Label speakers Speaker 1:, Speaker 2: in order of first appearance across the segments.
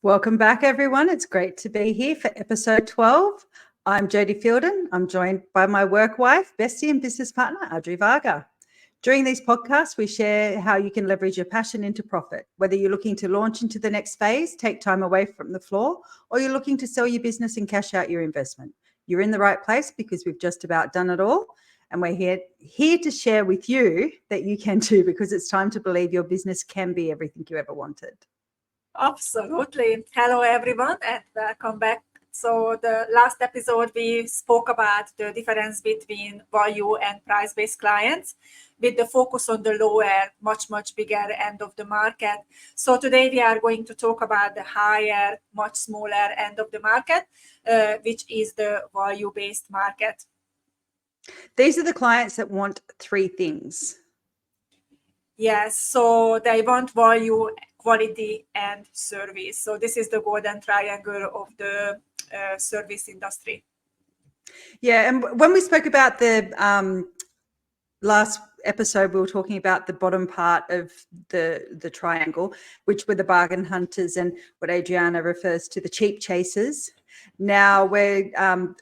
Speaker 1: Welcome back, everyone. It's great to be here for episode 12. I'm Jodie Fielden. I'm joined by my work wife, bestie and business partner, Adri Varga. During these podcasts, we share how you can leverage your passion into profit. Whether you're looking to launch into the next phase, take time away from the floor, or you're looking to sell your business and cash out your investment, you're in the right place because we've just about done it all. And we're here to share with you that you can too, because it's time to believe your business can be everything you ever wanted.
Speaker 2: Absolutely. Hello, everyone, and welcome back. So the last episode, we spoke about the difference between value and price-based clients with the focus on the lower, much bigger end of the market. So today we are going to talk about the higher, much smaller end of the market, which is the value-based market.
Speaker 1: These are the clients that want three things.
Speaker 2: Yes, so they want value, quality, and service. So this is the golden triangle of the service industry.
Speaker 1: Yeah, and when we spoke about the last episode, we were talking about the bottom part of the triangle, which were the bargain hunters and what Adriana refers to the cheap chasers. Now we're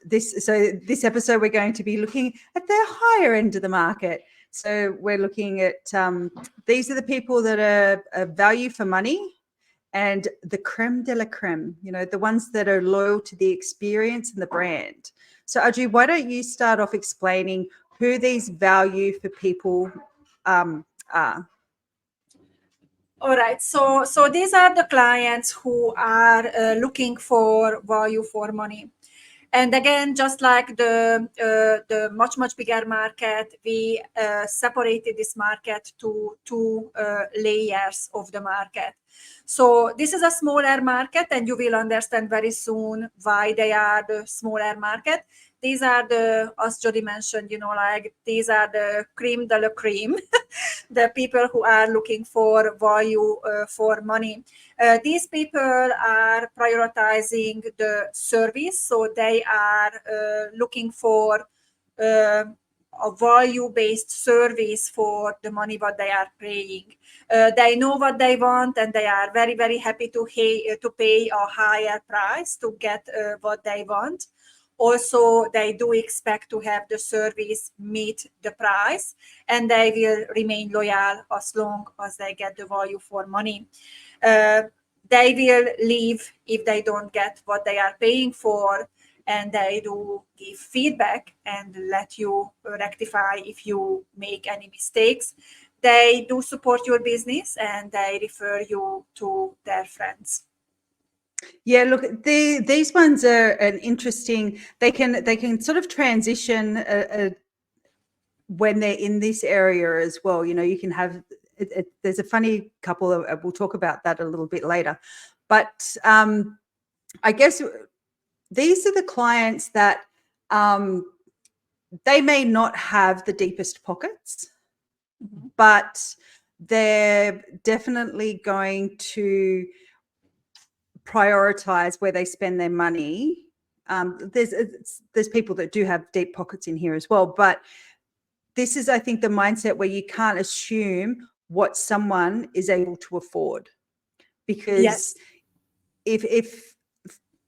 Speaker 1: this episode we're going to be looking at the higher end of the market. So we're looking at these are the people that are value for money and the creme de la creme, the ones that are loyal to the experience and the brand. So Adri, why don't you start off explaining who these value for people are?
Speaker 2: All right, so these are the clients who are looking for value for money. And again, just like the much bigger market, we separated this market to two layers of the market. So this is a smaller market, and you will understand very soon why they are the smaller market. These are as Jodie mentioned, these are the cream de la cream, the people who are looking for value for money. These people are prioritizing the service, so they are looking for a value-based service for the money what they are paying. They know what they want, and they are very happy to pay a higher price to get what they want. Also, they do expect to have the service meet the price, and they will remain loyal as long as they get the value for money. They will leave if they don't get what they are paying for, and they do give feedback and let you rectify if you make any mistakes. They do support your business, and they refer you to their friends.
Speaker 1: Yeah, look, these ones are an interesting. They can sort of transition when they're in this area as well. You can have. There's a funny couple. We'll talk about that a little bit later, but I guess these are the clients that they may not have the deepest pockets, but they're definitely going to prioritize where they spend their money. There's people that do have deep pockets in here as well, but this is, I think, the mindset where you can't assume what someone is able to afford, because
Speaker 2: yes.
Speaker 1: if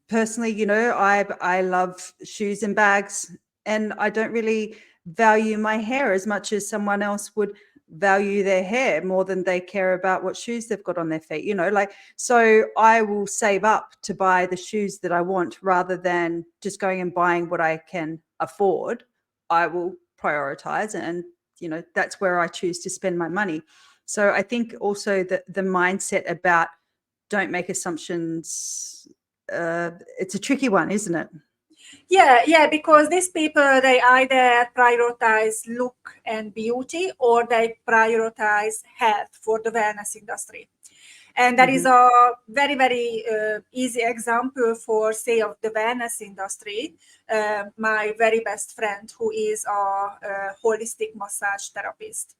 Speaker 1: personally, I love shoes and bags, and I don't really value my hair as much as someone else would value their hair more than they care about what shoes they've got on their feet, so I will save up to buy the shoes that I want rather than just going and buying what I can afford. I will prioritize, and that's where I choose to spend my money. So I think also that the mindset about don't make assumptions, it's a tricky one, isn't it?
Speaker 2: Yeah, because these people, they either prioritize look and beauty, or they prioritize health for the wellness industry. And that is a very easy example for, say, of the wellness industry. My very best friend, who is a holistic massage therapist,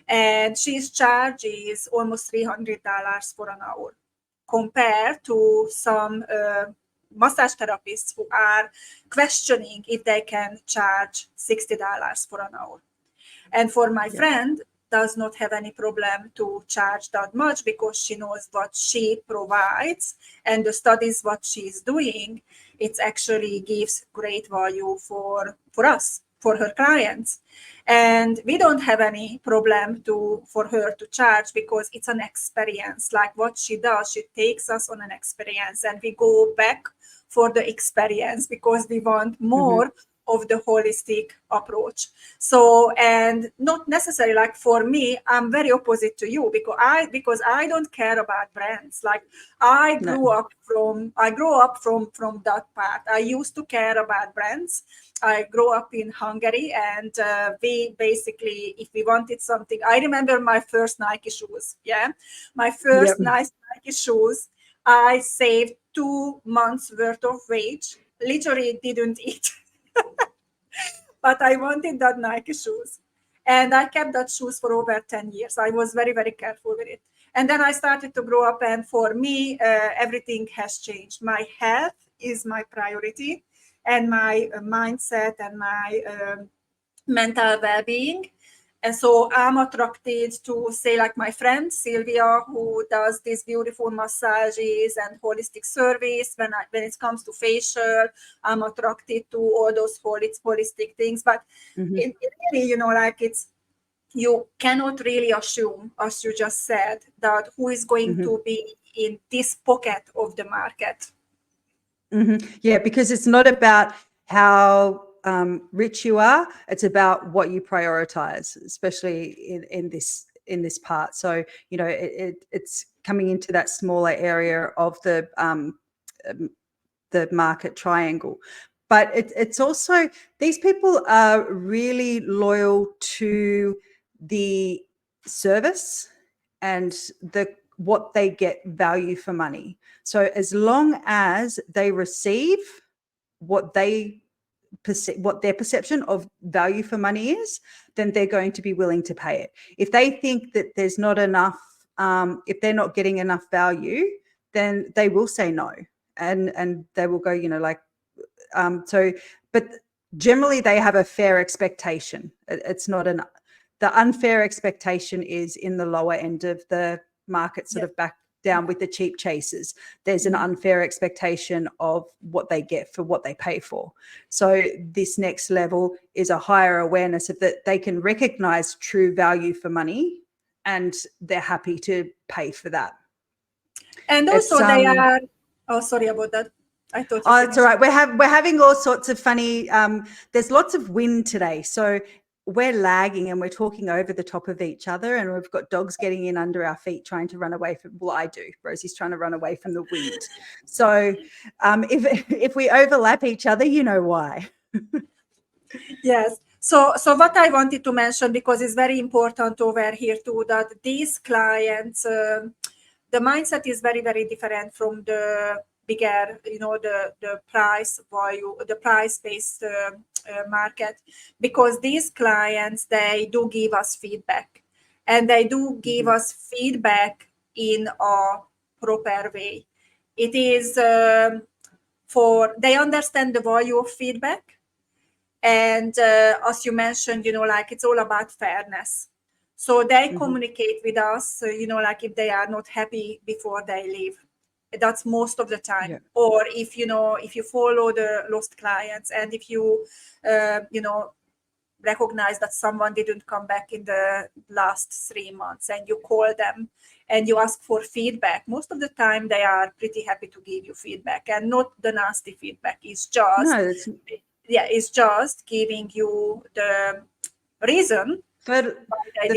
Speaker 2: and she's charges almost $300 for an hour, compared to some massage therapists who are questioning if they can charge $60 for an hour. And for my friend, does not have any problem to charge that much because she knows what she provides, and the studies what she's doing, it actually gives great value for us, for her clients. And we don't have any problem for her to charge because it's an experience. Like what she does, she takes us on an experience, and we go back for the experience because we want more of the holistic approach. So, and not necessarily, like for me, I'm very opposite to you because I don't care about brands. Like I grew up from that part. I used to care about brands. I grew up in Hungary, and we basically, if we wanted something, I remember my first Nike shoes. Yeah, my first nice Nike shoes. I saved 2 months worth of wage. Literally didn't eat. But I wanted that Nike shoes. And I kept that shoes for over 10 years. I was very, very careful with it. And then I started to grow up, and for me, everything has changed. My health is my priority, and my mindset and my mental well-being. And so I'm attracted to, say, like my friend Sylvia, who does these beautiful massages and holistic service. When it comes to facial, I'm attracted to all those holistic things. But it really, like you cannot really assume, as you just said, that who is going to be in this pocket of the market.
Speaker 1: Yeah, because it's not about how rich you are, it's about what you prioritize, especially in this part. So it's coming into that smaller area of the market triangle, but it's also, these people are really loyal to the service and what they get value for money. So as long as they receive what their perception of value for money is, then they're going to be willing to pay it. If they think that there's not enough, if they're not getting enough value, then they will say no, and they will go, but generally they have a fair expectation. It's not the unfair expectation is in the lower end of the market, sort of back down with the cheap chasers. There's an unfair expectation of what they get for what they pay for. So this next level is a higher awareness of that they can recognize true value for money, and they're happy to pay for that.
Speaker 2: And also they are, oh, sorry about that. I thought you
Speaker 1: it's all right. We're having all sorts of funny, there's lots of wind today. So we're lagging and we're talking over the top of each other, and we've got dogs getting in under our feet trying to run away from, well, I do. Rosie's trying to run away from the wind. So if we overlap each other, you know why.
Speaker 2: Yes. So what I wanted to mention, because it's very important over here too, that these clients, the mindset is very, very different from the bigger, the price value, the price-based market, because these clients, they do give us feedback, and they do give us feedback in a proper way. It is they understand the value of feedback, and as you mentioned, it's all about fairness. So they communicate with us, if they are not happy before they leave. That's most of the time. Yeah. Or if you follow the lost clients, and if you recognize that someone didn't come back in the last 3 months, and you call them and you ask for feedback, most of the time they are pretty happy to give you feedback, and not the nasty feedback. It's just it's just giving you the reason.
Speaker 1: The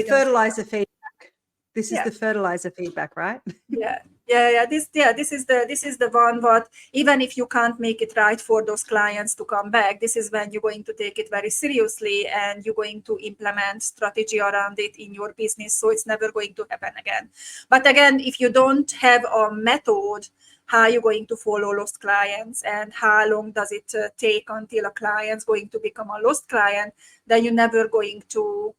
Speaker 1: fertilizer feedback. This is the fertilizer feedback, right?
Speaker 2: This is the one, but even if you can't make it right for those clients to come back, this is when you're going to take it very seriously, and you're going to implement strategy around it in your business, so it's never going to happen again. But again, if you don't have a method, how are you going to follow lost clients, and how long does it take until a client's going to become a lost client, then you're never going to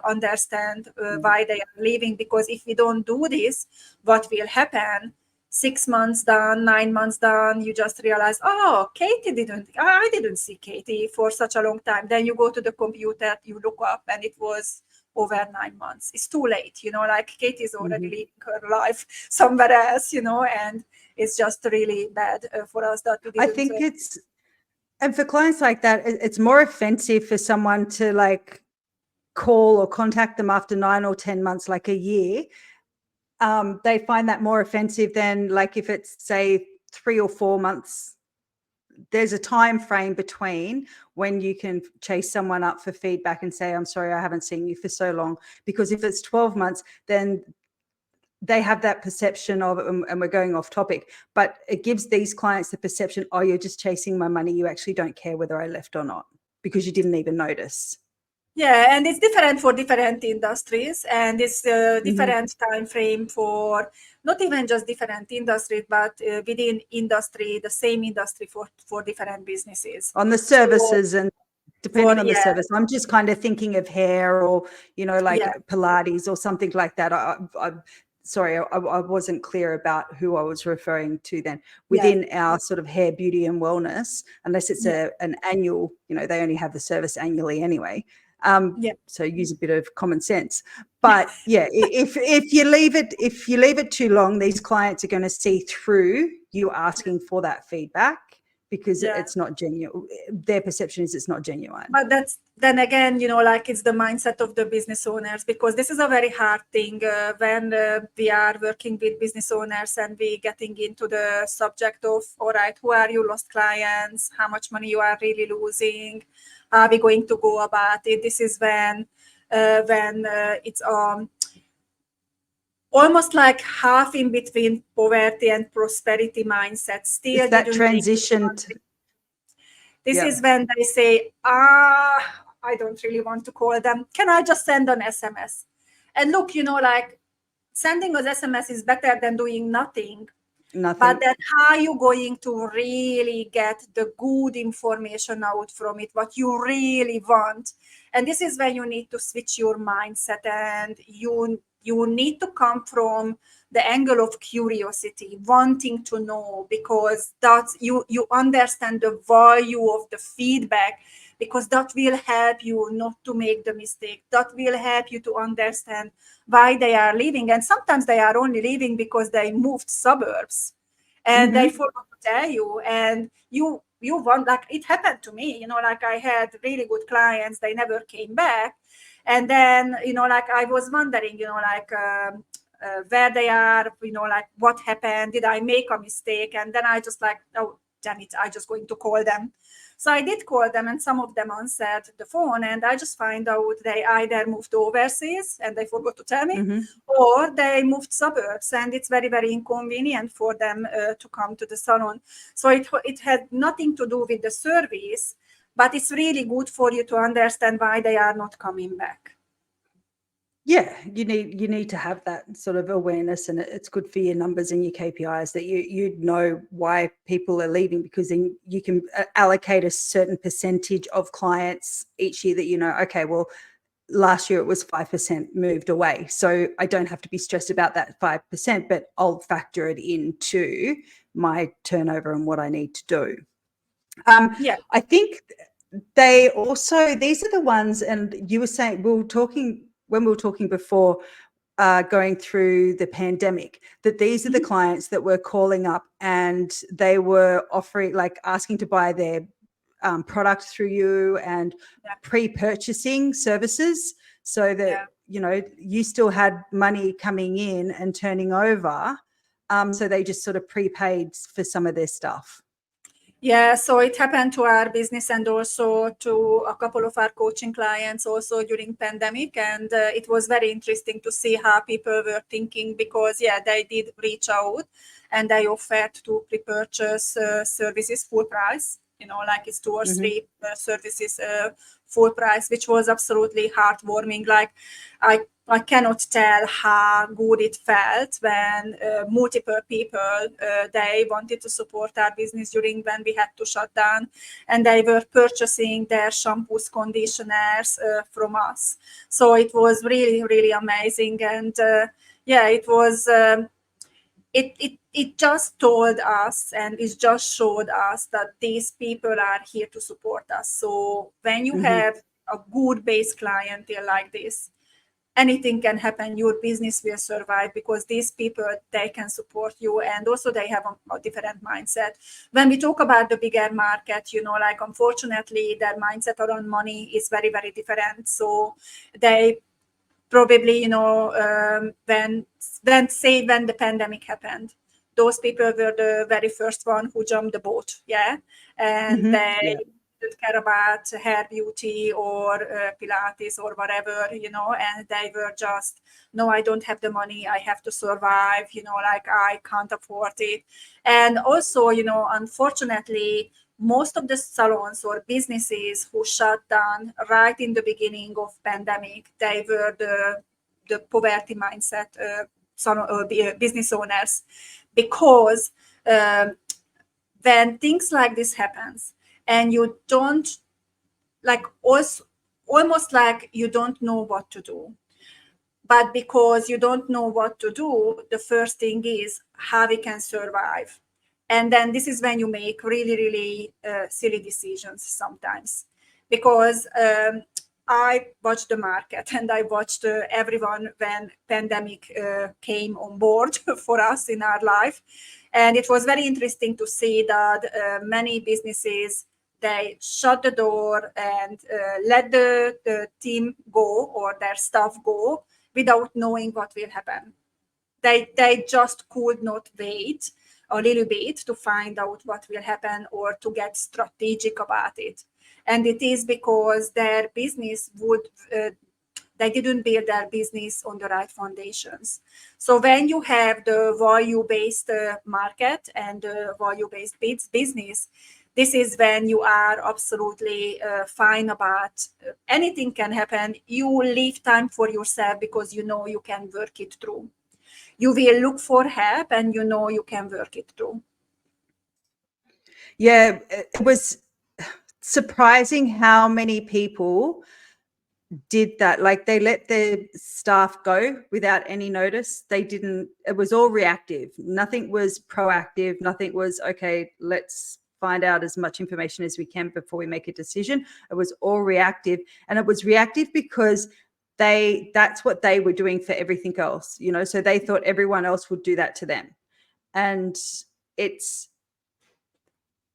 Speaker 2: understand why they are leaving. Because if we don't do this, what will happen? 6 months down, 9 months down, you just realize, I didn't see Katie for such a long time. Then you go to the computer, you look up, and it was over 9 months. It's too late, like Kate is already living her life somewhere else, and it's just really bad for us that we didn't.
Speaker 1: I think and for clients like that, it's more offensive for someone to like call or contact them after 9 or 10 months, like a year. They find that more offensive than like if it's say 3 or 4 months. There's a time frame between when you can chase someone up for feedback and say, I'm sorry, I haven't seen you for so long. Because if it's 12 months, then they have that perception of, and we're going off topic, but it gives these clients the perception, oh, you're just chasing my money. You actually don't care whether I left or not because you didn't even notice.
Speaker 2: Yeah, and it's different for different industries, and it's a different time frame for not even just different industries, but within industry, the same industry for different businesses.
Speaker 1: On the services and depending on the service. I'm just kind of thinking of hair or, like Pilates or something like that. Sorry, I wasn't clear about who I was referring to then. Within our sort of hair, beauty and wellness, unless it's an annual, they only have the service annually anyway. So use a bit of common sense. But if you leave it too long, these clients are going to see through you asking for that feedback because it's not genuine. Their perception is it's not genuine.
Speaker 2: But then again, like it's the mindset of the business owners, because this is a very hard thing when we are working with business owners and we getting into the subject of, all right, who are you lost clients? How much money you are really losing? Are we going to go about it? This is when it's almost like half in between poverty and prosperity mindset. Still,
Speaker 1: is that transitioned?
Speaker 2: This is when they say, I don't really want to call them. Can I just send an SMS? And look, like sending an SMS is better than doing nothing. But then how are you going to really get the good information out from it, what you really want? And this is where you need to switch your mindset, and you need to come from the angle of curiosity, wanting to know, because that's you understand the value of the feedback, because that will help you not to make the mistake. That will help you to understand why they are leaving. And sometimes they are only leaving because they moved suburbs and they forgot to tell you. And you want, like it happened to me, like I had really good clients, they never came back. And then, like I was wondering, where they are, like what happened, did I make a mistake? And then I just like, oh, damn it, I just going to call them. So I did call them, and some of them answered the phone, and I just find out they either moved overseas and they forgot to tell me, or they moved suburbs, and it's very, very inconvenient for them to come to the salon. So it had nothing to do with the service, but it's really good for you to understand why they are not coming back.
Speaker 1: Yeah, you need to have that sort of awareness, and it's good for your numbers and your KPIs that you know why people are leaving, because then you can allocate a certain percentage of clients each year that okay, well, last year it was 5% moved away, so I don't have to be stressed about that 5%, but I'll factor it into my turnover and what I need to do. I think they also, these are the ones, and you were saying, when we were talking before, going through the pandemic, that these are the clients that were calling up and they were offering, like asking to buy their product through you and pre-purchasing services, so that you still had money coming in and turning over, so they just sort of prepaid for some of their stuff.
Speaker 2: Yeah, so it happened to our business and also to a couple of our coaching clients also during pandemic. And it was very interesting to see how people were thinking, because, they did reach out and they offered to pre-purchase services full price, like it's 2 or 3 services full price, which was absolutely heartwarming. Like I cannot tell how good it felt when multiple people, they wanted to support our business during when we had to shut down, and they were purchasing their shampoos, conditioners from us. So it was really, really amazing. And it was, it just told us, and it just showed us that these people are here to support us. So when you have a good base clientele like this, anything can happen, your business will survive, because these people, they can support you, and also they have a different mindset. When we talk about the bigger market, like unfortunately their mindset around money is very, very different. So they probably, when the pandemic happened, those people were the very first one who jumped the boat, and they didn't care about hair beauty or Pilates or whatever, and they were just, no, I don't have the money, I have to survive, like I can't afford it. And also, unfortunately, most of the salons or businesses who shut down right in the beginning of pandemic, they were the poverty mindset business owners, because when things like this happens and you don't, like, also almost like you don't know what to do, but because you don't know what to do, the first thing is how we can survive. And then this is when you make really, really silly decisions sometimes, because I watched the market and I watched everyone when pandemic came on board for us in our life. And it was very interesting to see that many businesses, they shut the door and let the team go or their staff go without knowing what will happen. They just could not wait a little bit to find out what will happen or to get strategic about it. And it is because their business they didn't build their business on the right foundations. So when you have the value-based market and the value-based business, this is when you are absolutely fine about anything can happen. You leave time for yourself because you can work it through. You will look for help and you can work it through.
Speaker 1: Yeah, it was surprising how many people did that. Like, they let their staff go without any notice. It was all reactive. Nothing was proactive. Nothing was, okay, let's find out as much information as we can before we make a decision. It was all reactive. And it was reactive because that's what they were doing for everything else, so they thought everyone else would do that to them. And it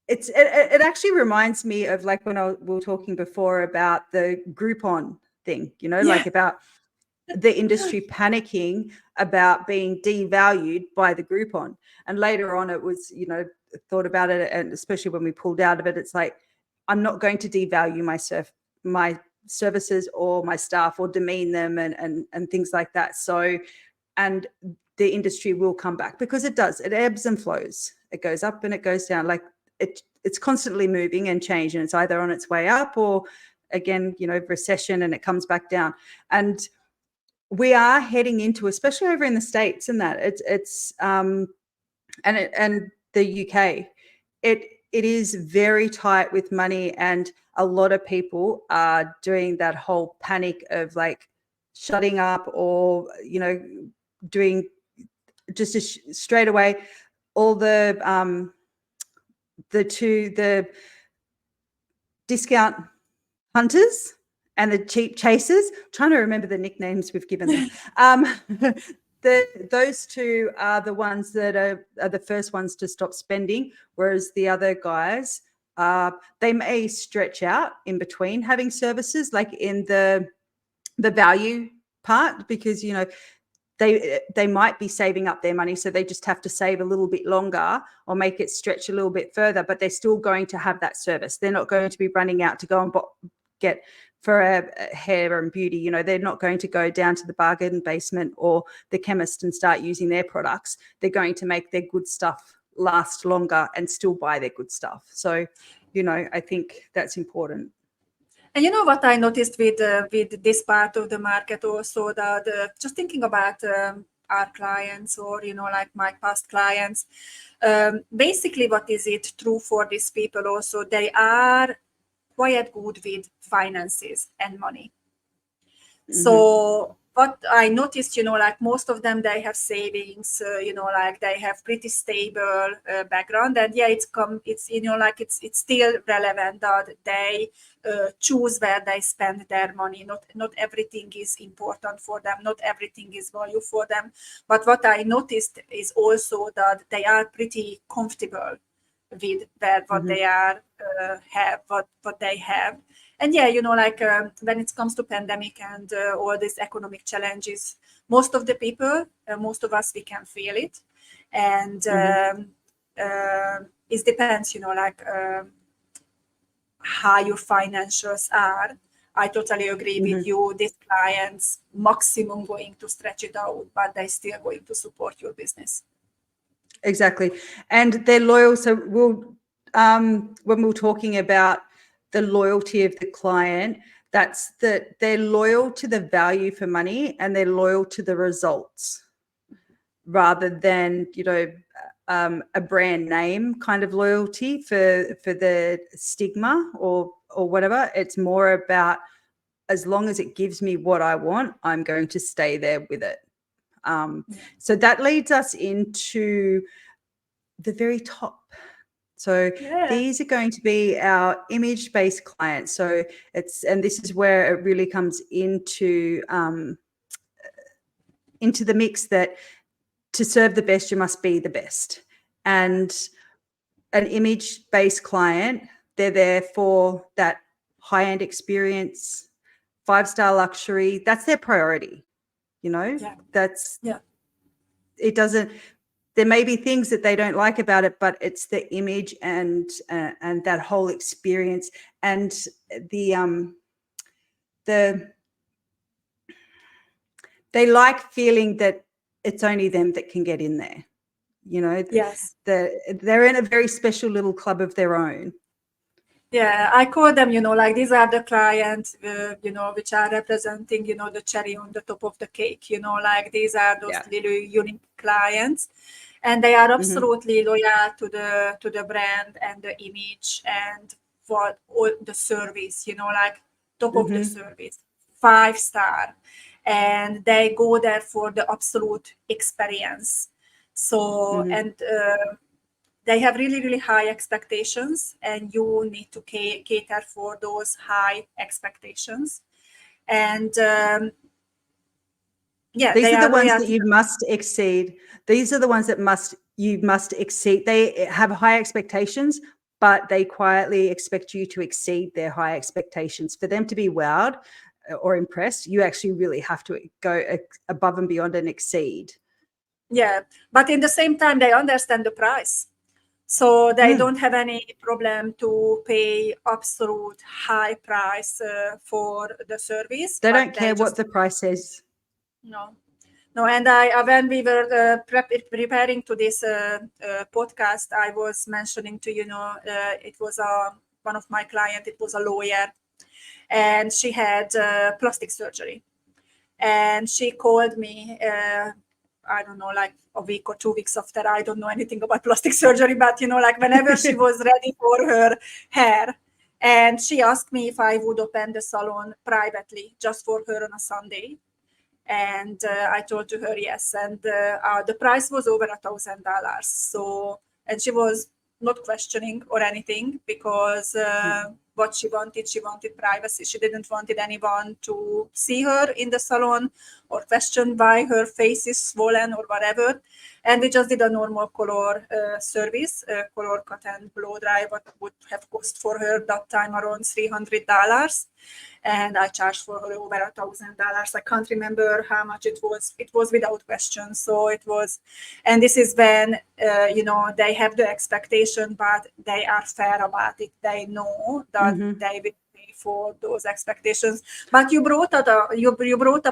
Speaker 1: actually reminds me of, like, when we were talking before about the Groupon thing, like about the industry panicking about being devalued by the Groupon. And later on it was, thought about it, and especially when we pulled out of it, it's like, I'm not going to devalue my services or my staff or demean them and things like that. So, and the industry will come back, because it does. It ebbs and flows. It goes up and it goes down. Like, it's constantly moving and changing. It's either on its way up or, again, recession, and it comes back down. And we are heading into, especially over in the States, and that it's and the UK, it is very tight with money, and a lot of people are doing that whole panic of, like, shutting up or doing just straight away all the discount hunters and the cheap chasers. I'm trying to remember the nicknames we've given them. Those two are the ones that are the first ones to stop spending, whereas the other guys, they may stretch out in between having services, like in the value part, because they might be saving up their money, so they just have to save a little bit longer or make it stretch a little bit further, but they're still going to have that service. They're not going to be running out to go and get for a hair and beauty. They're not going to go down to the bargain basement or the chemist and start using their products. They're going to make their good stuff last longer and still buy their good stuff. So, I think that's important.
Speaker 2: And what I noticed with this part of the market also, that just thinking about our clients, or like my past clients, basically, what is it true for these people also? They are quite good with finances and money. Mm-hmm. So what I noticed, like most of them, they have savings, like they have pretty stable background, and yeah, it's like it's still relevant that they choose where they spend their money. Not everything is important for them. Not everything is value for them. But what I noticed is also that they are pretty comfortable with what they are what they have. And yeah, like when it comes to pandemic and all these economic challenges, most of the people, most of us, we can feel it. And it depends, like how your financials are. I totally agree with you. These clients maximum going to stretch it out, but they still going to support your business.
Speaker 1: Exactly. And they're loyal. So when we're talking about the loyalty of the client, that's that they're loyal to the value for money, and they're loyal to the results rather than, a brand name kind of loyalty for the stigma or whatever. It's more about, as long as it gives me what I want, I'm going to stay there with it. So that leads us into the very top. So these are going to be our image-based clients. So and this is where it really comes into the mix, that to serve the best, you must be the best. And an image-based client, they're there for that high-end experience, 5-star luxury. That's their priority. It doesn't. There may be things that they don't like about it, but it's the image and that whole experience, and they like feeling that it's only them that can get in there.
Speaker 2: Yes.
Speaker 1: They're in a very special little club of their own.
Speaker 2: Yeah, I call them, like these are the clients, which are representing, the cherry on the top of the cake, like these are those little unique clients, and they are absolutely loyal to the brand and the image and for all the service, like top of the service, 5-star, and they go there for the absolute experience. So, and they have really, really high expectations, and you need to cater for those high expectations. And
Speaker 1: these are the ones that you must exceed. These are the ones that you must exceed. They have high expectations, but they quietly expect you to exceed their high expectations. For them to be wowed or impressed, you actually really have to go above and beyond and exceed.
Speaker 2: Yeah, but in the same time, they understand the price. So they don't have any problem to pay absolute high price for the service.
Speaker 1: They don't care what the price is.
Speaker 2: No. And when we were preparing to this podcast, I was mentioning to it was one of my clients. It was a lawyer, and she had plastic surgery, and she called me. I don't know, like a week or 2 weeks after. I don't know anything about plastic surgery, but like whenever she was ready for her hair, and she asked me if I would open the salon privately just for her on a Sunday. And I told to her yes, and the price was over $1,000. So, and she was not questioning or anything, because what she wanted privacy. She didn't wanted anyone to see her in the salon or question why her face is swollen or whatever. And we just did a normal color service, color cut and blow dry, what would have cost for her that time around $300. And I charged for her over $1,000. I can't remember how much it was. It was without question. So it was, and this is when they have the expectation, but they are fair about it. They know that they will pay for those expectations. But you brought up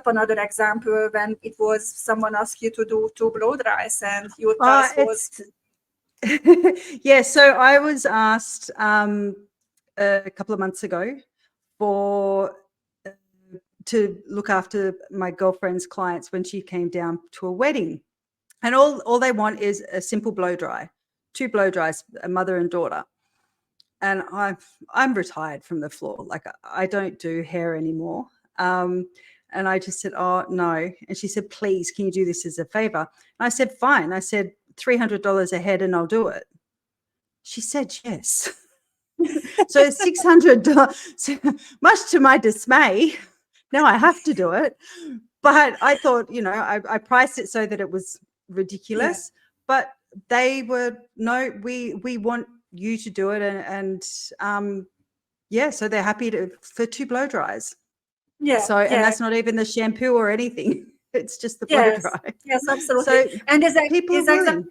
Speaker 2: another example when it was someone asked you to do 2 blow dries, and your price was.
Speaker 1: Yeah. So I was asked a couple of months ago to look after my girlfriend's clients when she came down to a wedding, and all they want is a simple blow dry, 2 blow dries, a mother and daughter. And I'm retired from the floor. Like, I don't do hair anymore. And I just said, oh, no. And she said, please, can you do this as a favor? And I said, fine. I said, $300 a head and I'll do it. She said, yes. So $600, much to my dismay, now I have to do it. But I thought, you know, I priced it so that it was ridiculous. But they were, no, we want you to do it. And so they're happy for 2 blow dries. And that's not even the shampoo or anything. It's just the blow dry.
Speaker 2: Yes, absolutely.
Speaker 1: So
Speaker 2: and
Speaker 1: people are willing.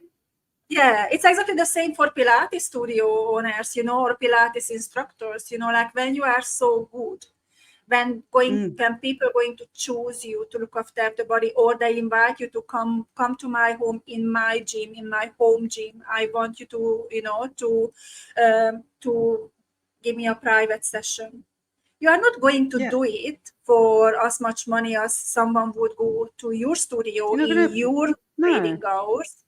Speaker 2: It's exactly the same for Pilates studio owners, you know, or Pilates instructors, you know, like when you are so good, when people are going to choose you to look after the body, or they invite you to come to my home, in my gym, in my home gym. I want you to, you know, to give me a private session. You are not going to do it for as much money as someone would go to your studio in your trading hours.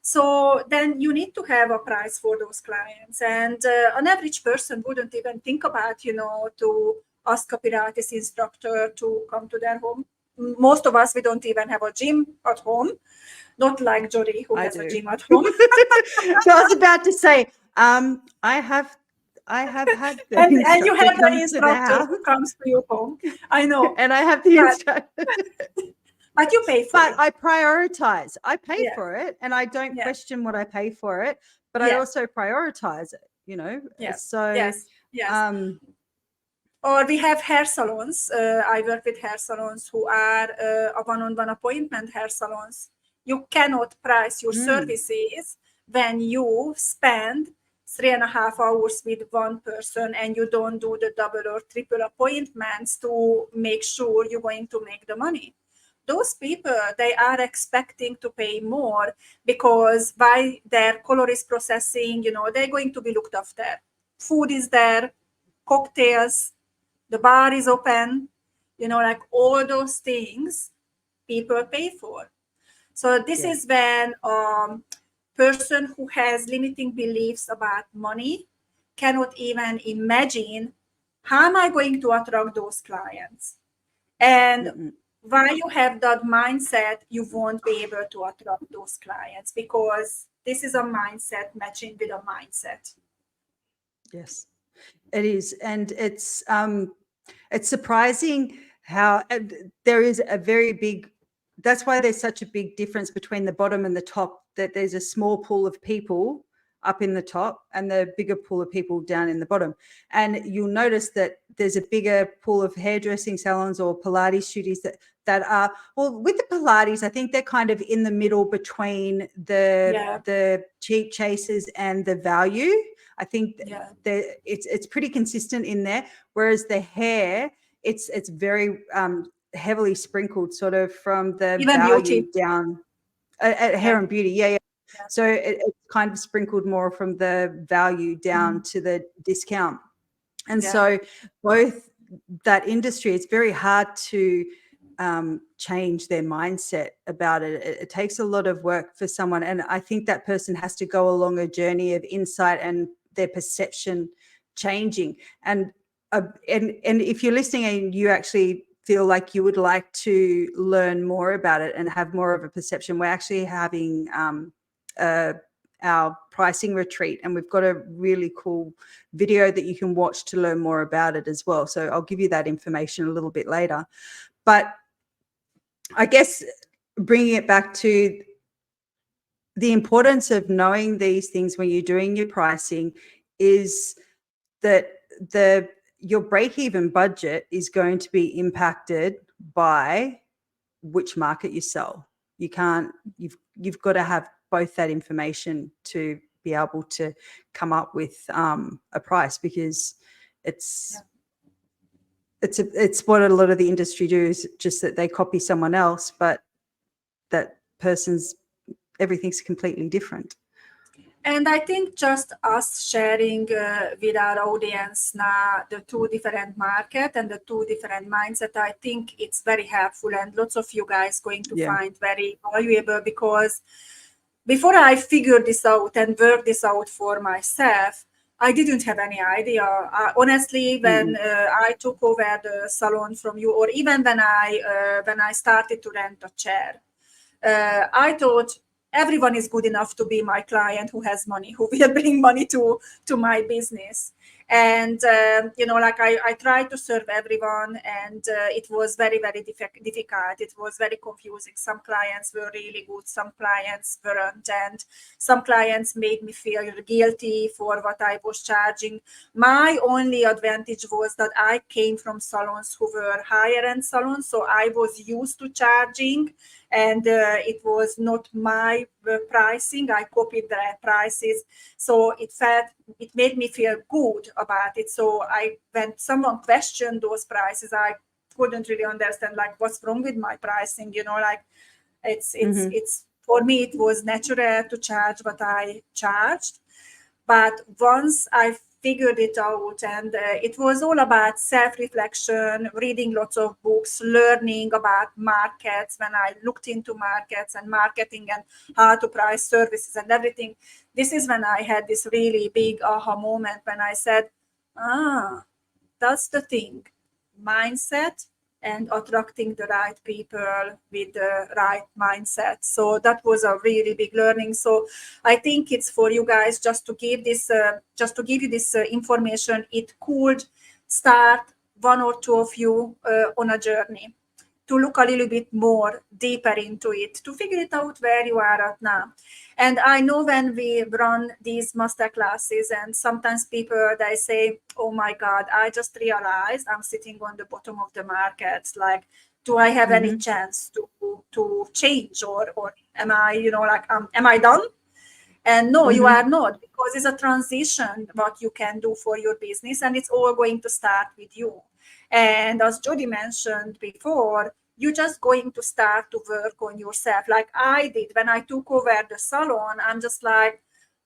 Speaker 2: So then you need to have a price for those clients. And an average person wouldn't even think about, you know, to ask a Pilates instructor to come to their home. Most of us, we don't even have a gym at home. Not like Jodie, who has a gym at home.
Speaker 1: So I was about to say, I have had the
Speaker 2: and you have the instructor who comes to your home. I know.
Speaker 1: And I have the instructor.
Speaker 2: But you pay for it.
Speaker 1: But I prioritize. I pay for it, and I don't question what I pay for it, but I also prioritize it, you know? So,
Speaker 2: yes. Or we have hair salons. I work with hair salons who are a one-on-one appointment hair salons. You cannot price your services when you spend 3.5 hours with one person and you don't do the double or triple appointments to make sure you're going to make the money. Those people, they are expecting to pay more because by their colorist processing, you know, they're going to be looked after. Food is there, cocktails, the bar is open, you know, like all those things people pay for. So this is when person who has limiting beliefs about money cannot even imagine, how am I going to attract those clients? And while you have that mindset, you won't be able to attract those clients, because this is a mindset matching with a mindset.
Speaker 1: Yes, it is. And it's surprising how there is a very big, that's why there's such a big difference between the bottom and the top, that there's a small pool of people up in the top and the bigger pool of people down in the bottom. And you'll notice that there's a bigger pool of hairdressing salons or Pilates studios that are, well, with the Pilates, I think they're kind of in the middle between the cheap chasers and the value. I think it's pretty consistent in there. Whereas the hair, it's very heavily sprinkled, sort of from the
Speaker 2: even
Speaker 1: value
Speaker 2: beauty
Speaker 1: down. Hair and beauty, yeah. So it's kind of sprinkled more from the value down to the discount. And so both that industry, it's very hard to change their mindset about it. It takes a lot of work for someone. And I think that person has to go along a journey of insight and their perception changing. And if you're listening and you actually feel like you would like to learn more about it and have more of a perception, we're actually having our pricing retreat, and we've got a really cool video that you can watch to learn more about it as well. So I'll give you that information a little bit later. But I guess bringing it back to the importance of knowing these things when you're doing your pricing is that your break-even budget is going to be impacted by which market you sell. You've got to have both that information to be able to come up with a price, because it's what a lot of the industry do, is just that they copy someone else, but that person's everything's completely different.
Speaker 2: And I think just us sharing with our audience now the two different market and the two different mindset, I think it's very helpful, and lots of you guys going to find very valuable, because before I figured this out and worked this out for myself, I didn't have any idea. Honestly, when I took over the salon from you, or even when I started to rent a chair, I thought everyone is good enough to be my client who has money, who will bring money to my business. And like I tried to serve everyone, and it was very, very difficult. It was very confusing. Some clients were really good, some clients weren't, and some clients made me feel guilty for what I was charging. My only advantage was that I came from salons who were higher end salons, so I was used to charging, and it was not my pricing. I copied their prices, so it made me feel good about it. So when someone questioned those prices, I couldn't really understand like what's wrong with my pricing. Like it's for me it was natural to charge what I charged. But once I figured it out, and it was all about self-reflection, reading lots of books, learning about markets. When I looked into markets and marketing and how to price services and everything, this is when I had this really big aha moment when I said, that's the thing, mindset and attracting the right people with the right mindset. So that was a really big learning. So I think it's for you guys just to give you this information. It could start one or two of you on a journey to look a little bit more deeper into it, to figure it out where you are at now. And I know when we run these master classes, and sometimes people, they say, oh my God, I just realized I'm sitting on the bottom of the market. Like, do I have any chance to change, or am I, am I done? And no, you are not, because it's a transition what you can do for your business, and it's all going to start with you. And as Jodie mentioned before, you're just going to start to work on yourself. Like I did when I took over the salon. I'm just like,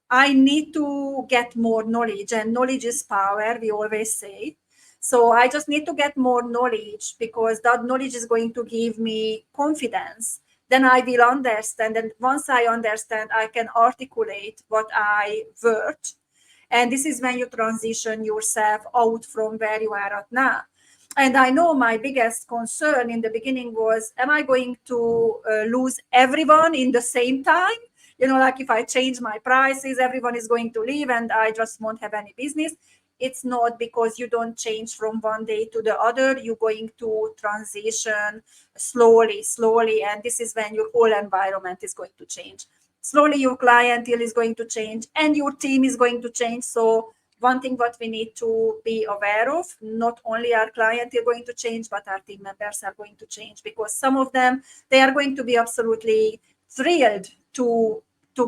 Speaker 2: I need to get more knowledge, and knowledge is power, we always say. So I just need to get more knowledge, because that knowledge is going to give me confidence. Then I will understand. And once I understand, I can articulate what I worth. And this is when you transition yourself out from where you are at now. And I know my biggest concern in the beginning was, am I going to lose everyone in the same time? Like if I change my prices, everyone is going to leave and I just won't have any business. It's not, because you don't change from one day to the other. You're going to transition slowly. And this is when your whole environment is going to change. Slowly, your clientele is going to change and your team is going to change. So one thing what we need to be aware of, not only our client are going to change, but our team members are going to change, because some of them, they are going to be absolutely thrilled to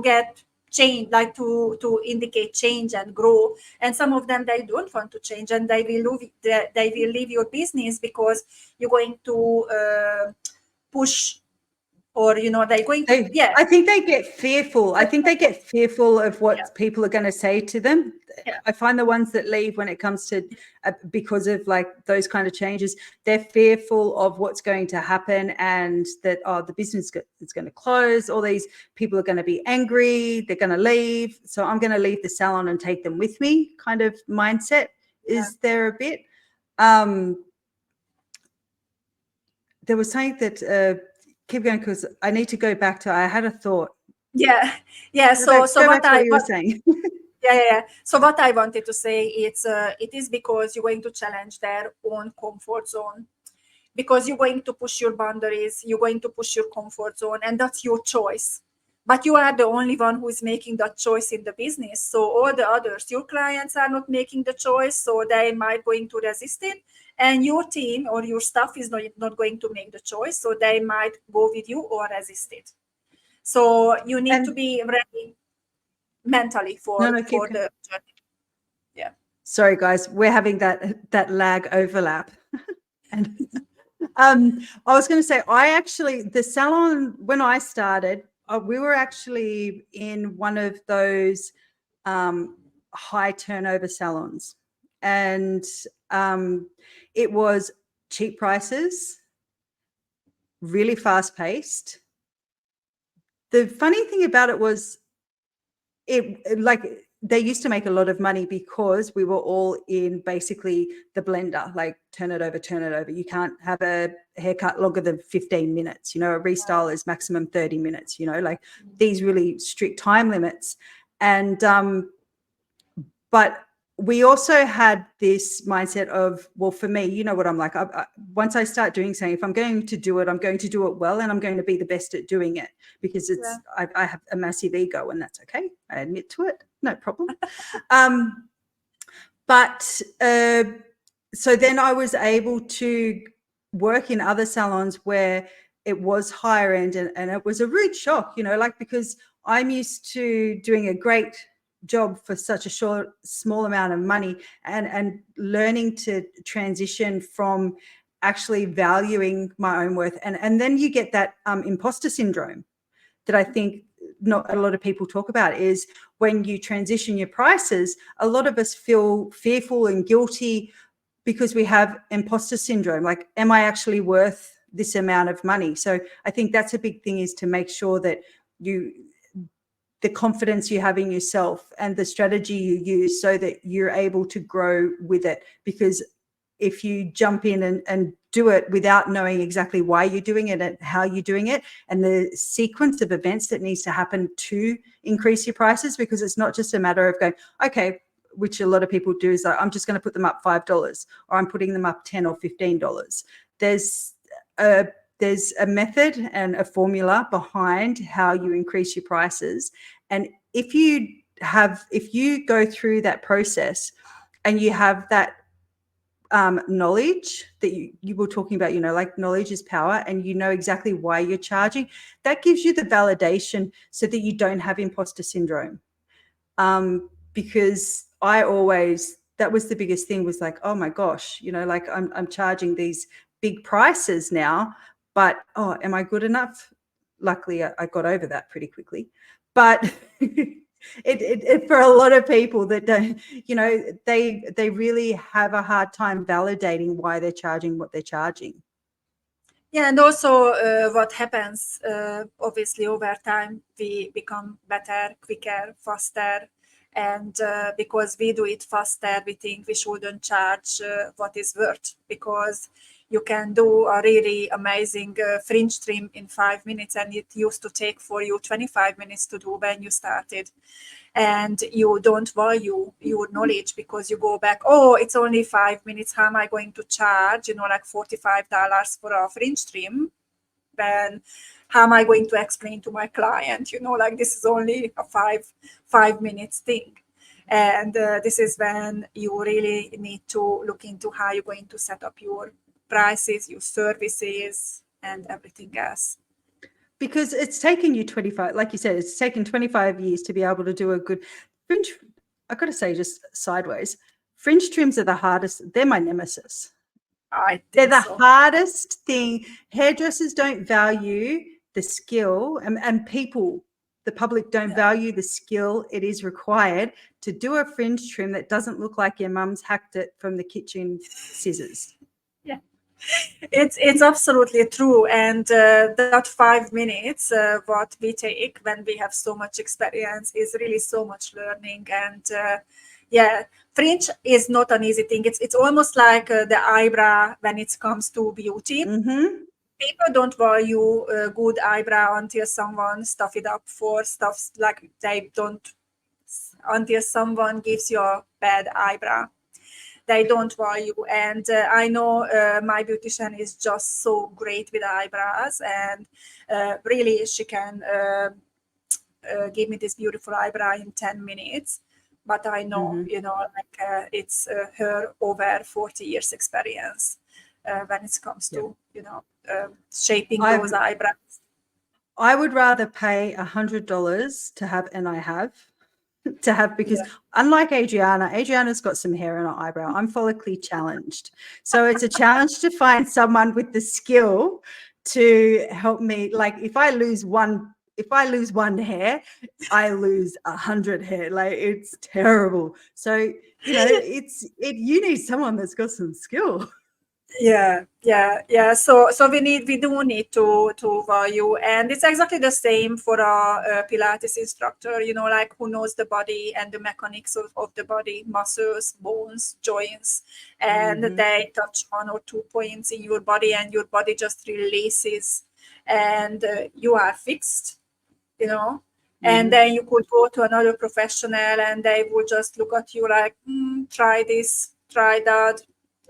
Speaker 2: get change, like to indicate change and grow. And some of them, they don't want to change, and they will leave your business because you're going to push, or they're going to
Speaker 1: I think they get fearful. I think they get fearful of what people are going to say to them. I find the ones that leave when it comes to because of like those kind of changes, they're fearful of what's going to happen, and that the business is going to close. All these people are going to be angry. They're going to leave. So I'm going to leave the salon and take them with me. Kind of mindset is there a bit. There was something that. Keep going, because I need to go back to. I had a thought.
Speaker 2: Yeah.
Speaker 1: So what you were saying.
Speaker 2: Yeah. So what I wanted to say, it is because you're going to challenge their own comfort zone, because you're going to push your boundaries, you're going to push your comfort zone, and that's your choice. But you are the only one who is making that choice in the business. So all the others, your clients, are not making the choice, so they might going to resist it. And your team or your staff is not going to make the choice, so they might go with you or resist it. So you need to be ready mentally for the journey. Yeah.
Speaker 1: Sorry, guys, we're having that lag overlap. And I was going to say, the salon, when I started, we were actually in one of those high turnover salons, and it was cheap prices, really fast paced. The funny thing about it was, they used to make a lot of money because we were all in basically the blender, like turn it over. You can't have a haircut longer than 15 minutes. You know, a restyle is maximum 30 minutes, you know, like these really strict time limits. And, but we also had this mindset of, well, for me, you know what I'm like, once I start doing something, if I'm going to do it, I'm going to do it well, and I'm going to be the best at doing it, because it's, I have a massive ego, and that's okay. I admit to it, no problem. But so then I was able to work in other salons where it was higher end, and it was a rude shock, you know, like, because I'm used to doing a great job for such a small amount of money, and learning to transition from actually valuing my own worth. And then you get that imposter syndrome that I think not a lot of people talk about, is when you transition your prices, a lot of us feel fearful and guilty because we have imposter syndrome. Like, am I actually worth this amount of money? So I think that's a big thing, is to make sure that the confidence you have in yourself and the strategy you use, so that you're able to grow with it. Because if you jump in and do it without knowing exactly why you're doing it and how you're doing it, and the sequence of events that needs to happen to increase your prices, because it's not just a matter of going, okay, which a lot of people do, is like, I'm just going to put them up $5, or I'm putting them up $10 or $15. There's a method and a formula behind how you increase your prices. And if you go through that process and you have that knowledge that you were talking about, you know, like, knowledge is power, and you know exactly why you're charging, that gives you the validation so that you don't have imposter syndrome. Because that was the biggest thing, was like, oh my gosh, you know, like, I'm charging these big prices now, but, oh, am I good enough? Luckily, I got over that pretty quickly. But it for a lot of people that don't, you know, they really have a hard time validating why they're charging what they're charging.
Speaker 2: Yeah, and also what happens, obviously, over time, we become better, quicker, faster. And because we do it faster, we think we shouldn't charge what is worth, because you can do a really amazing fringe trim in 5 minutes, and it used to take for you 25 minutes to do when you started. And you don't value your knowledge, because you go back, oh, it's only 5 minutes, how am I going to charge, you know, like $45 for a fringe trim, then how am I going to explain to my client, you know, like, this is only a five minutes thing. And this is when you really need to look into how you're going to set up your prices, your services, and everything else.
Speaker 1: Because it's taken you 25, like you said, it's taken 25 years to be able to do a good fringe. I've got to say, just sideways, fringe trims are the hardest. They're my nemesis. They're the hardest thing. Hairdressers don't value the skill, and people, the public, don't value the skill it is required to do a fringe trim that doesn't look like your mum's hacked it from the kitchen scissors.
Speaker 2: Yeah, it's absolutely true. And that 5 minutes, what we take when we have so much experience, is really so much learning. And yeah, fringe is not an easy thing. It's almost like the eyebrow when it comes to beauty.
Speaker 1: Mm-hmm.
Speaker 2: People don't value a good eyebrow until someone stuff it up for stuff, like they don't, until someone gives you a bad eyebrow. They don't value. And I know my beautician is just so great with eyebrows, and really she can give me this beautiful eyebrow in 10 minutes. But I know, you know, like it's her over 40 years experience when it comes to, you know, shaping those eyebrows.
Speaker 1: I would rather pay $100 to have, and I have, to have, because unlike Adriana's got some hair in her eyebrow. I'm follically challenged. So it's a challenge to find someone with the skill to help me. Like, if I lose one hair, I lose 100 hair. Like, it's terrible. So, you know, you need someone that's got some skill.
Speaker 2: Yeah. So we do need to value, and it's exactly the same for a Pilates instructor. Like who knows the body and the mechanics of the body, muscles, bones, joints, and they touch 1 or 2 points in your body, and your body just releases, and you are fixed. And then you could go to another professional, and they would just look at you like, try this, try that.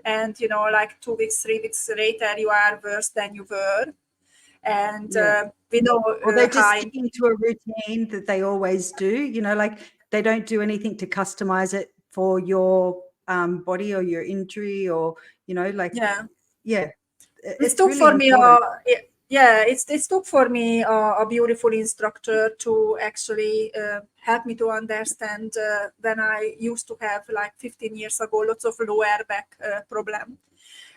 Speaker 2: And like 2 weeks, 3 weeks later, you are worse than you were. And we know
Speaker 1: or they're just
Speaker 2: high.
Speaker 1: sticking to a routine that they always do, like they don't do anything to customize it for your body or your injury, or
Speaker 2: It
Speaker 1: it's
Speaker 2: took
Speaker 1: really
Speaker 2: for me
Speaker 1: important.
Speaker 2: it took for me a beautiful instructor to actually help me to understand when I used to have like 15 years ago lots of lower back problem.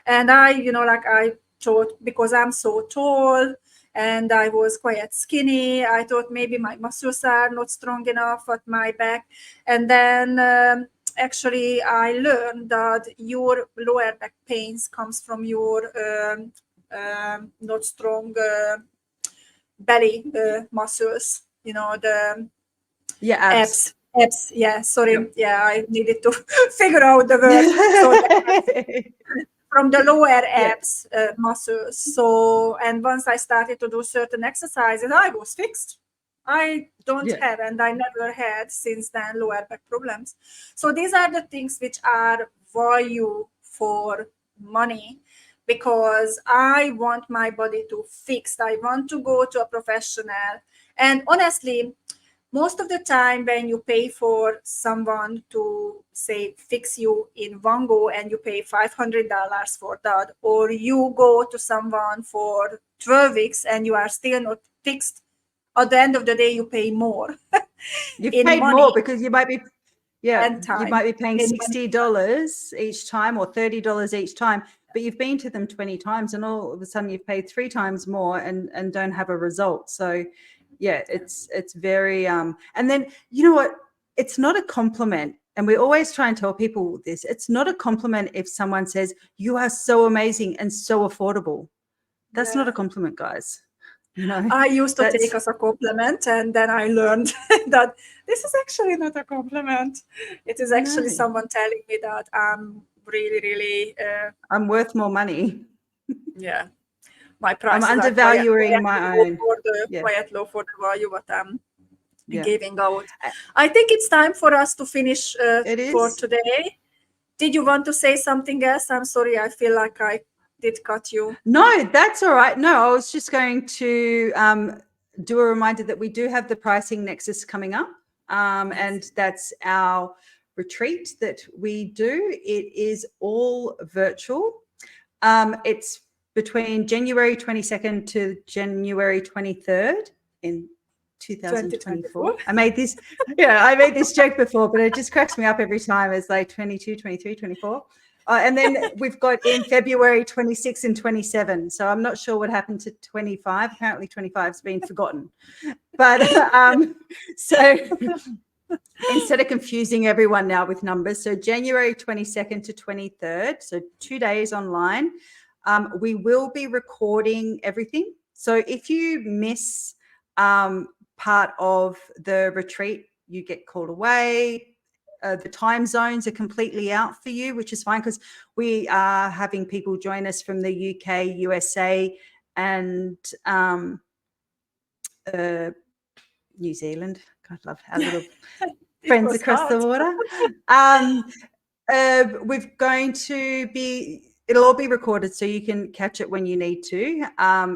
Speaker 2: And I thought, because I'm so tall and I was quite skinny, I thought maybe my muscles are not strong enough at my back. And then actually I learned that your lower back pains comes from your not strong belly muscles, the
Speaker 1: Abs.
Speaker 2: abs. Yeah, sorry. Yeah, I needed to figure out the word. So from the lower abs muscles. So, and once I started to do certain exercises, I was fixed. I don't have, and I never had since then, lower back problems. So these are the things which are value for money, because I want my body to fix. I want to go to a professional. And honestly, most of the time when you pay for someone to say fix you in one go, and you pay $500 for that, or you go to someone for 12 weeks and you are still not fixed, at the end of the day you pay more.
Speaker 1: You've
Speaker 2: in
Speaker 1: paid
Speaker 2: money
Speaker 1: more because you might be
Speaker 2: and
Speaker 1: you
Speaker 2: time.
Speaker 1: might be paying $60 each time or $30 each time, but you've been to them 20 times, and all of a sudden you've paid 3 times more and don't have a result. So it's very and then you know what, it's not a compliment, and we always try and tell people this, it's not a compliment if someone says you are so amazing and so affordable. That's not a compliment, guys.
Speaker 2: I used to take as a compliment, and then I learned that this is actually not a compliment. It is actually someone telling me that I'm really, really
Speaker 1: I'm worth more money.
Speaker 2: My prices
Speaker 1: I'm undervaluing my own.
Speaker 2: Quite low for the value what I'm giving out. I think it's time for us to finish for today. Did you want to say something else? I'm sorry, I feel like I did cut you.
Speaker 1: No, that's all right. No, I was just going to do a reminder that we do have the Pricing Nexus coming up, and that's our retreat that we do. It is all virtual. It's between January 22nd to January 23rd in 2024. I made this joke before, but it just cracks me up every time. It's like 22, 23, 24. And then we've got in February 26 and 27. So I'm not sure what happened to 25. Apparently 25 has been forgotten. But so instead of confusing everyone now with numbers, so January 22nd to 23rd, so 2 days online, we will be recording everything. So if you miss part of the retreat, you get called away. The time zones are completely out for you, which is fine, because we are having people join us from the UK, USA, and New Zealand. God, love our little friends across the water. We're going to be, it'll all be recorded, so you can catch it when you need to.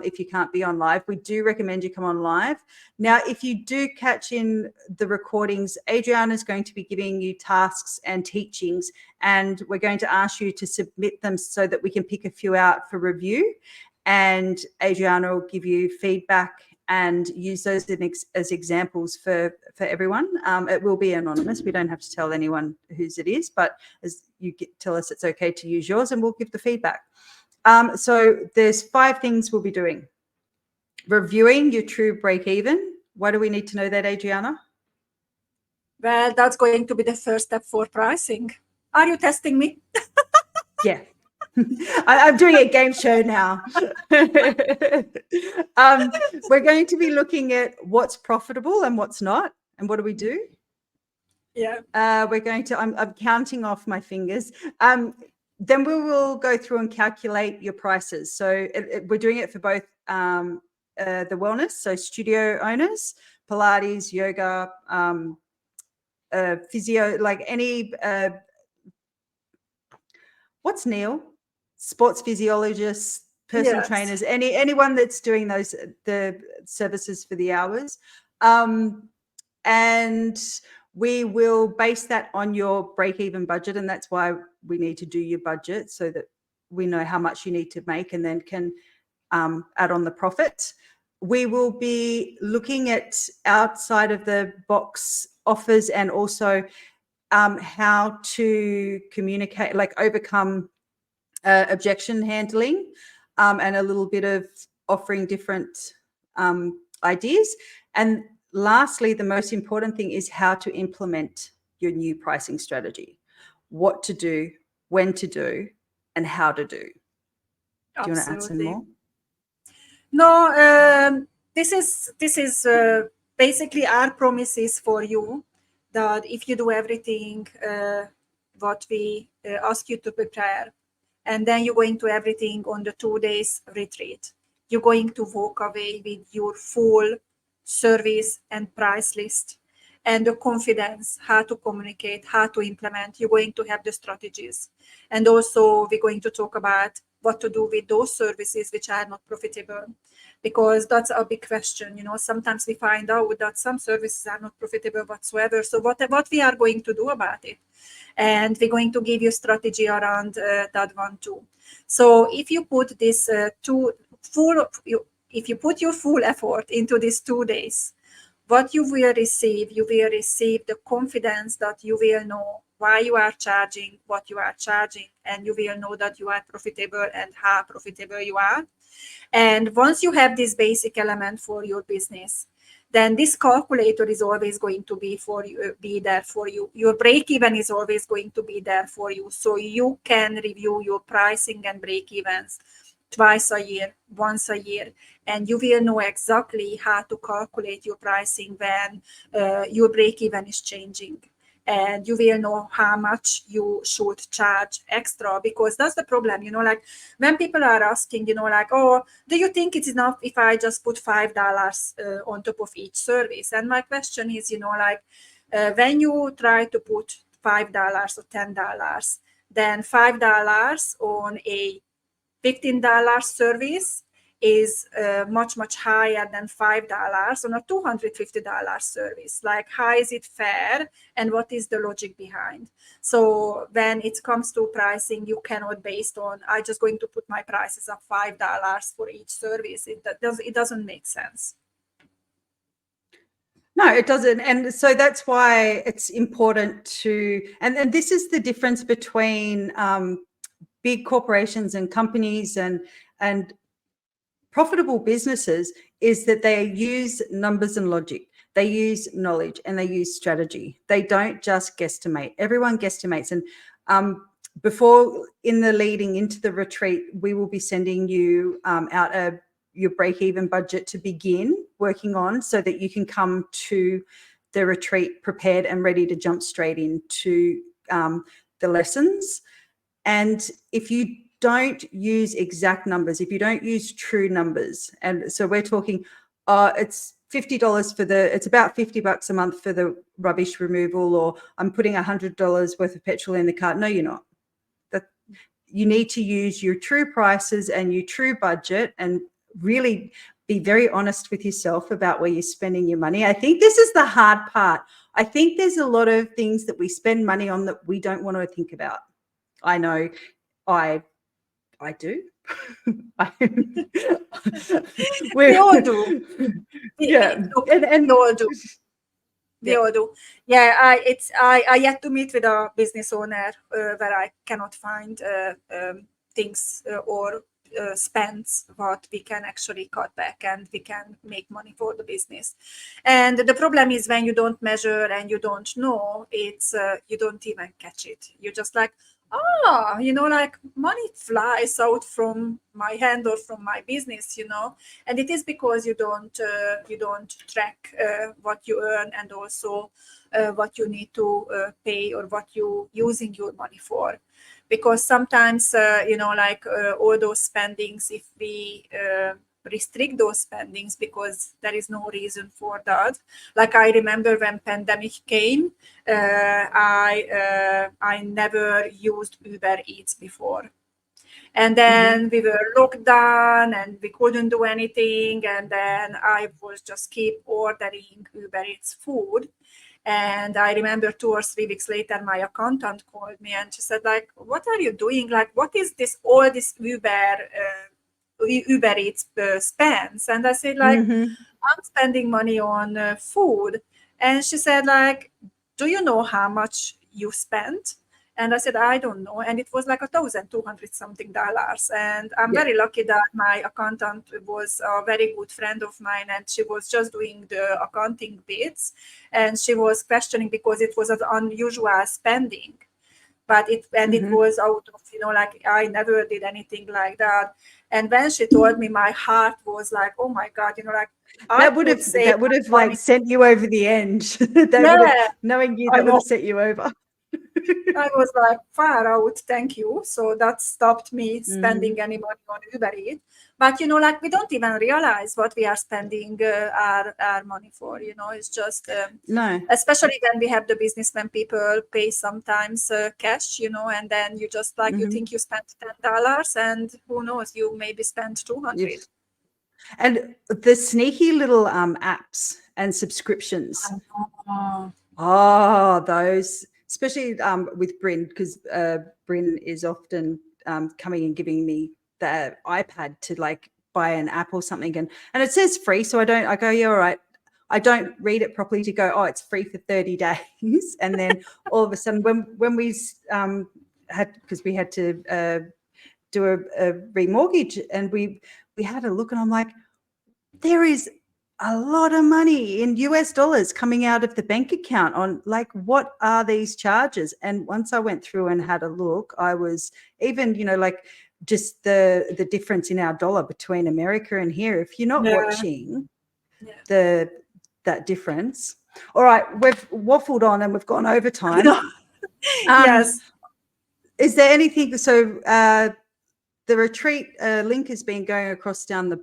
Speaker 1: If you can't be on live, we do recommend you come on live. Now, if you do catch in the recordings, Adriana is going to be giving you tasks and teachings, and we're going to ask you to submit them so that we can pick a few out for review. And Adriana will give you feedback and use those as examples for everyone. It will be anonymous. We don't have to tell anyone whose it is, but as you tell us it's okay to use yours, and we'll give the feedback. So there's 5 things we'll be doing. Reviewing your true break even. Why do we need to know that, Adriana?
Speaker 2: Well, that's going to be the first step for pricing. Are you testing me?
Speaker 1: Yeah. I'm doing a game show now. We're going to be looking at what's profitable and what's not, and what do we do?
Speaker 2: Yeah.
Speaker 1: We're going to, I'm counting off my fingers. Then we will go through and calculate your prices. So we're doing it for both the wellness, so studio owners, Pilates, yoga, physio, like any, what's Neil? Sports physiologists, personal
Speaker 2: Yes.
Speaker 1: trainers, anyone that's doing those, the services for the hours. And we will base that on your break-even budget, and that's why we need to do your budget so that we know how much you need to make and then can add on the profit. We will be looking at outside of the box offers and also how to communicate, like overcome objection handling, and a little bit of offering different ideas. And lastly, the most important thing is how to implement your new pricing strategy, what to do, when to do, and how to do. Do you want to add some more?
Speaker 2: No, this is basically our promises for you, that if you do everything what we ask you to prepare, and then you're going to everything on the 2 days retreat, you're going to walk away with your full service and price list and the confidence how to communicate, how to implement. You're going to have the strategies. And also we're going to talk about what to do with those services which are not profitable, because that's a big question. Sometimes we find out that some services are not profitable whatsoever. So what we are going to do about it? And we're going to give you strategy around that one too. So if you put this if you put your full effort into these 2 days, what you will receive the confidence that you will know why you are charging what you are charging, and you will know that you are profitable and how profitable you are. And once you have this basic element for your business, then this calculator is always going to be there for you. Your break even is always going to be there for you, so you can review your pricing and break evens twice a year, once a year, and you will know exactly how to calculate your pricing when your break even is changing. And you will know how much you should charge extra, because that's the problem, like when people are asking, like, oh, do you think it's enough if I just put $5 on top of each service? And my question is, like, when you try to put $5 or $10, then $5 on a $15 service is much higher than $5 on a $250 service. Like, how is it fair, and what is the logic behind? So when it comes to pricing, you cannot based on I just going to put my prices at $5 for each service. It doesn't make sense.
Speaker 1: No, it doesn't. And so that's why it's important to, and this is the difference between big corporations and companies and profitable businesses, is that they use numbers and logic. They use knowledge and they use strategy. They don't just guesstimate. Everyone guesstimates. And before, in the leading into the retreat, we will be sending you out your break-even budget to begin working on, so that you can come to the retreat prepared and ready to jump straight into the lessons. And if you don't use exact numbers, if you don't use true numbers, and so we're talking, it's $50 it's about $50 a month for the rubbish removal, or I'm putting $100 worth of petrol in the car. No, you're not. You need to use your true prices and your true budget, and really be very honest with yourself about where you're spending your money. I think this is the hard part. I think there's a lot of things that we spend money on that we don't want to think about. I know I do.
Speaker 2: We all do.
Speaker 1: Yeah.
Speaker 2: We all do. We all do. Yeah, I yet to meet with a business owner where I cannot find things or spends what we can actually cut back and we can make money for the business. And the problem is when you don't measure and you don't know, it's you don't even catch it. You're just like, like money flies out from my hand or from my business, and it is because you don't track what you earn, and also what you need to pay, or what you using your money for. Because sometimes like all those spendings, if we restrict those spendings because there is no reason for that. Like I remember when pandemic came, I never used Uber Eats before. And then we were locked down and we couldn't do anything. And then I was just keep ordering Uber Eats food. And I remember 2 or 3 weeks later, my accountant called me and she said, like, what are you doing? Like, what is this, all this Uber Eats spends? And I said, like, I'm spending money on food. And she said, like, do you know how much you spent? And I said, I don't know. And it was like $1,200 something. And I'm very lucky that my accountant was a very good friend of mine, and she was just doing the accounting bits. And she was questioning because it was an unusual spending. But it was out of, like I never did anything like that. And when she told me, my heart was like, oh my God, like
Speaker 1: that would have like sent you over the edge. Knowing you, that would have set you over.
Speaker 2: I was like, far out, thank you. So that stopped me spending any money on Uber Eats. But, like we don't even realize what we are spending our money for, it's just,
Speaker 1: no.
Speaker 2: Especially when we have the business, when people pay sometimes cash, and then you just like, you think you spent $10 and who knows, you maybe spent 200.
Speaker 1: Yes. And the sneaky little apps and subscriptions. Those, especially with Bryn, because Bryn is often coming and giving me the iPad to like buy an app or something, and it says free, so I go, yeah, all right. I don't read it properly to go, oh, it's free for 30 days, and then all of a sudden when we because we had to do a remortgage, and we had a look, and I'm like, there is a lot of money in US dollars coming out of the bank account on, like, what are these charges? And once I went through and had a look, I was even, like just the difference in our dollar between America and here. If you're not watching that difference. All right, we've waffled on and we've gone over time.
Speaker 2: Yes.
Speaker 1: Is there anything, so the retreat link has been going across down the